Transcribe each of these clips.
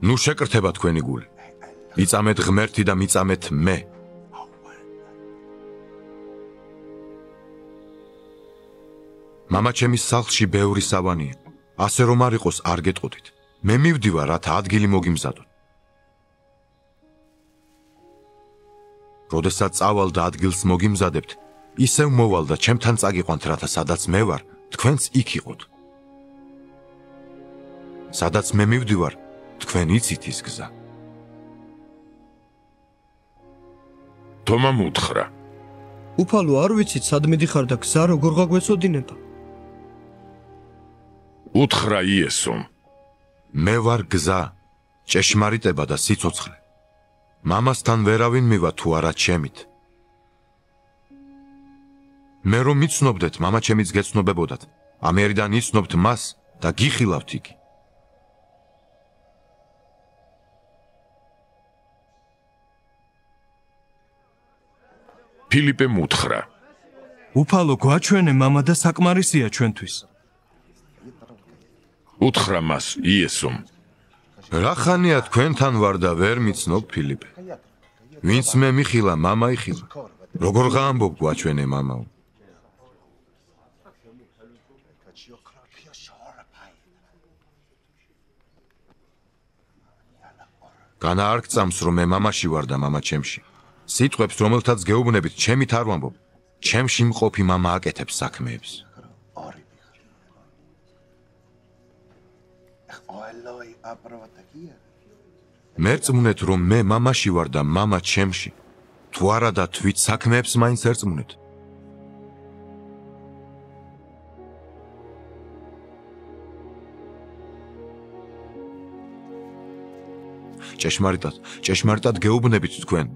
ნუ შეკრთება თქვენი გული. მიწამეთ ღმერთი და მიწამეთ მე. მამაჩემის სახლში ბევრი სავანია. ასე რომ არ იყოს არ გეტყოდით. მე მივდივარ, რათა ადგილი მოგიმზადოთ. როდესაც წავალ და ადგილს მოგიმზადებთ, ისევ მოვალ და ჩემთან წაგიყვანთ, რათა სადაც მე ვარ, თქვენც იქ იყოთ. სადაც მე მივდივარ, თქვენ იცით ის გზა. თომამ უთხრა. უფალო, არ ვიცით სად მიდიხარ და გზა როგორ გაგვეცოდინება. უთხრა იესომ. მე ვარ გზა, ჭეშმარიტება და სიცოცხლე. მამასთან ვერავინ მივა თუ არა ჩემით. მე რომ მიცნობდეთ, მამაჩემიც გეცნობებოდათ. ამერიდან იცნობთ მას და გიხილავთ იგი. ფილიპემ უთხრა. უფალო, გვაჩვენე მამა და საკმარისია ჩვენთვის. უთხრა მას იესომ. რა ხანია თქვენთან ვარ და ვერ მიცნობ ფილიპე. ვინც მე მიხილა, მამა იხილა. როგორ გაამბობ გვაჩვენე მამაო. განა არ გწამს, რომ მე მამაში ვარ და მამა ჩემში. სიტყვებს, რომელთაც გეუბნებით, ჩემით არ ვამბობ. ჩემში მყოფი მამა აკეთებს საქმეებს. მერწმუნეთ, რომ მე მამაში ვარ და მამა ჩემში. თუ არა და თვით საქმეებს მაინც ერწმუნეთ. ჭეშმარიტად გეუბნებით თქვენ,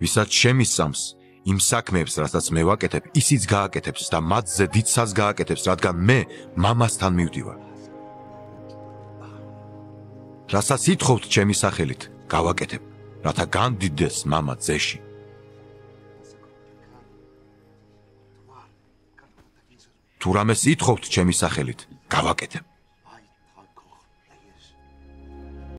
ვისაც შემისწამს იმ საქმეებს, რასაც მე ვაკეთებ, ისიც გააკეთებს და მათზე დიდსას გააკეთებს, რადგან მე მამასთან მივდივარ. რასაც ითხოვთ ჩემი სახელით, გავაკეთებ, რათა განდიდეს მამა ძეში. თუ რამეს ითხოვთ ჩემი სახელით, გავაკეთებ.